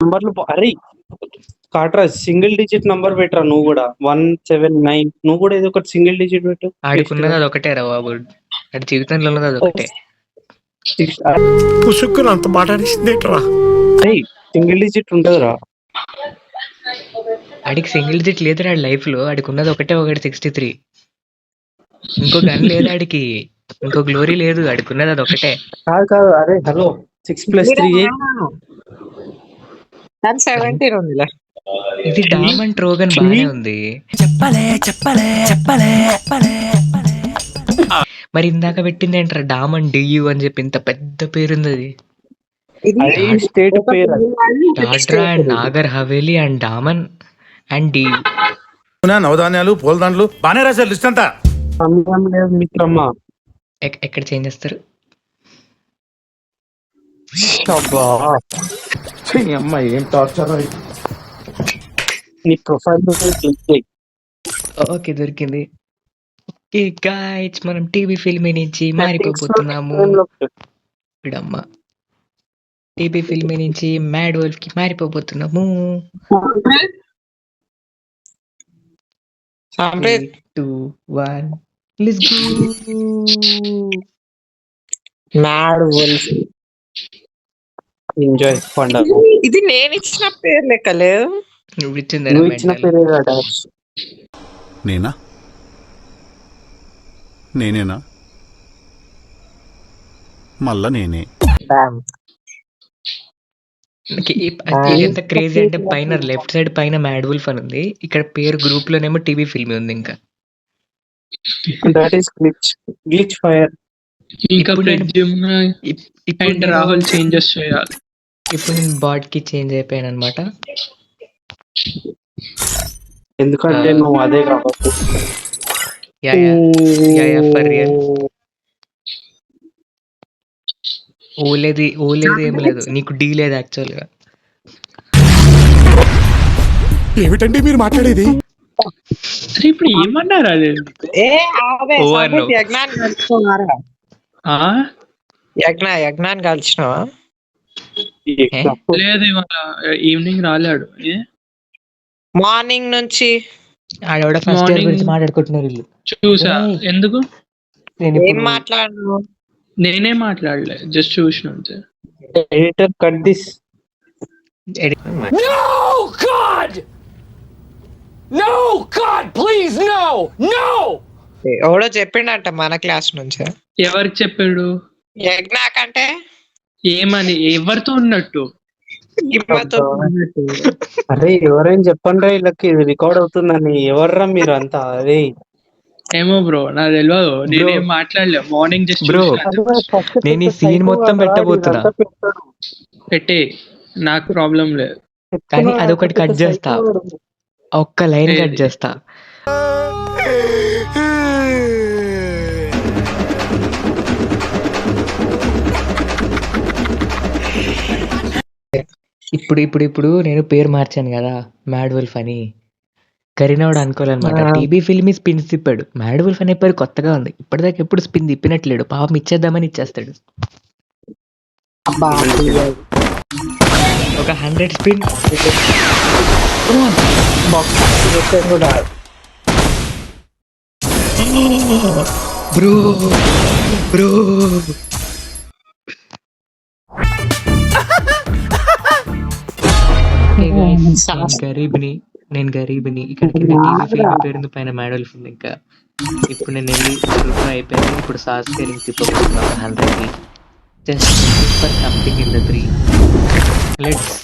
నంబర్లు అరే Katra single digit number పెట్టరా నువ్వు కూడా 179 నువ్వు కూడా ఏదో ఒకటి సింగిల్ డిజిట్ పెట్టు బెస్ట్ ఆడుకున్నది గా అదొకటే రా బాబు. ఆడి జీవితంలో ఉన్నది అదొకటే. పుసుక్కుని అంత మాట అనిసిందేట్రా. సింగిల్ డిజిట్ ఉంటదిరా. ఆడికి సింగిల్ డిజిట్ లేదు ఆడి లైఫ్ లో. ఆడికి ఉన్నది ఒకటే, ఒకటి 63. ఇంకో గన్ లేదు ఆడికి, ఇంకో గ్లోరీ లేదు. ఆడికి ఉన్నది అదొకటే. కాదు అరే హలో 6+3 17 ఉందిలే. ఇది డామన్ ట్రోగన్ బానే ఉంది. మరి ఇందాక పెట్టింది ఏంట్రా డామన్ డియు అని చెప్పి ఇంత పెద్ద పేరుంది అది. అది స్టేట్ పేరు. Dadra and Nagar Haveli and Daman and Diu. నవధాన్యాలు పూలదండలు బానే రాశారు లిస్ట్ అంతా. సమయం లేదు మిత్రమ్మా. ఎక్కడ చేంజ్ చేస్తారు? అబ్బా అమ్మాయి ఏం టార్చర్. నీ ప్రొఫైల్ క్లిక్ చేయి. ఓకే దొరికింది. ఓకే గాయ్స్, మనం టీవీ ఫిల్మీ నుంచి మారిపోతున్నాము. ఇడమ్మా టీవీ ఫిల్మీ నుంచి మ్యాడ్ వోల్ఫ్ కి మారిపోతున్నాము. 3, 2, 1 let's go. Mad wolf. Enjoy పండుగ. ఇది నేను ఇచ్చిన పేరు లెక్కలేదు. నువ్వు నువ్వు ఇచ్చిన పేరే కదా. నేనేనా మళ్ళా నేనే. ఎంత క్రేజీ అంటే పైన లెఫ్ట్ సైడ్ పైన మ్యాడ్ వోల్ఫ్ అని ఉంది, ఇక్కడ పేరు గ్రూప్ లోనేమో టీవీ ఫిల్మీ ఉంది. ఇంకా దట్ ఈస్ గ్లిచ్ ఫైర్. ఇంకా రాహుల్ చేంజెస్ చేయాలి. ఇప్పుడు నేను బాట్ కి చేంజ్ అయిపోయాను అనమాట. ఎందుకంటే నువ్వు అదే కాబట్టి. For real. ఓలేదు ఏం లేదు, నీకు డీ లేదు యాక్చువల్ గా. ఏమిటండి మీరు మాట్లాడేది? అరే ఇప్పుడు ఏమన్నారు అది? యజ్ఞాన్ని కలిసినావా? లేదు ఇవాళ ఈవినింగ్ రాలేడు. మార్నింగ్ నుంచి ఆడవిడ ఫస్ట్ ఇయర్ గురించి మాట్లాడుకుంటున్నారు వీళ్ళు. చూసా. ఎందుకు ఏం మాట్లాడు? నేనే మాట్లాడలే, జస్ట్ చూసిన అంతే. Editor cut this. No God please no ఎవడో చెప్పిండంట మన క్లాస్ నుంచి. ఎవరికి చెప్పాడు? యజ్ఞాకంటే ఏమని? ఎవరితో ఉన్నట్టు? అరే ఎవరైనా చెప్పండి రా, వీళ్ళకి ఇది రికార్డ్ అవుతుందని. ఎవర్రా మీరు అంతా? అరే ఏమో బ్రో, నాకు తెలియదు. నేనేం మాట్లాడలే. మార్నింగ్ జస్ట్ బ్రో నేను ఈ సీన్ మొత్తం పెట్టబోతున్నా. పెట్టే, నాకు ప్రాబ్లం లేదు. కానీ అదొకటి కట్ చేస్తా, ఒక్క లైన్ కట్ చేస్తా. ఇప్పుడు నేను పేరు మార్చాను కదా మ్యాడ్ వోల్ఫ్ అని. కరీనావుడు అనుకోవాలన్నమాట. టీబీ ఫిల్మీ స్పిన్ తిప్పాడు. మ్యాడ్ వోల్ఫ్ అనే పేరు కొత్తగా ఉంది, ఇప్పటిదాకా ఎప్పుడు స్పిన్ తిప్పినట్లేడు. పాపం ఇచ్చేద్దామని ఇచ్చేస్తాడు. ఒక 100 స్పిన్. బ్రో నేను గరీబ్ని. ఇక్కడికి టీవీ ఫిల్మ్ పేరుంది, పైన మ్యాడ్ వోల్ఫ్ ఉంది. ఇంకా ఇప్పుడు నేను వెళ్ళి అయిపోయింది. ఇప్పుడు సాస్ కేరింగ్ తిప్పబోతున్నాను 100కి. Just for something in the 3. Let's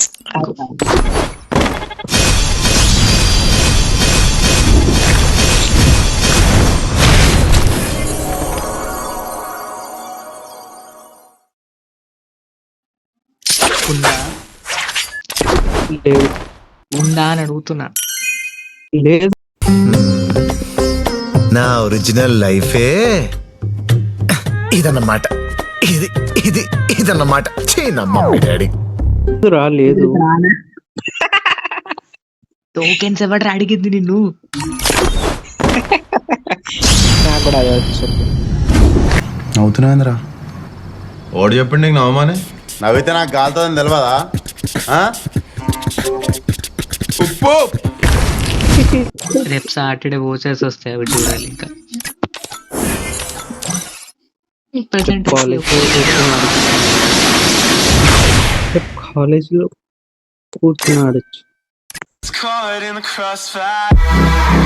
ఉందా అని అడుగుతున్నా. లేదు, నా ఒరిజినల్ లైఫే ఇదన్నమాట. ఇదన్నమాట. మమ్మీ డాడీ రాలేదు. టోకెన్స్ ఎవరు అడిగింది నిన్ను? అవుతున్నాయిందిరా. ఓడి చెప్పిండి నీకు నవ్వమని. నవ్వితే నాకు గాలుతుందని తెలియదా? రేపు సాటర్డే ఓచర్స్ వస్తాయి, అవి చూడాలి ఇంకా. ప్రజెంట్ కాలేజ్ లో కూర్చొని ఆడొచ్చు. Caught in the crossfire.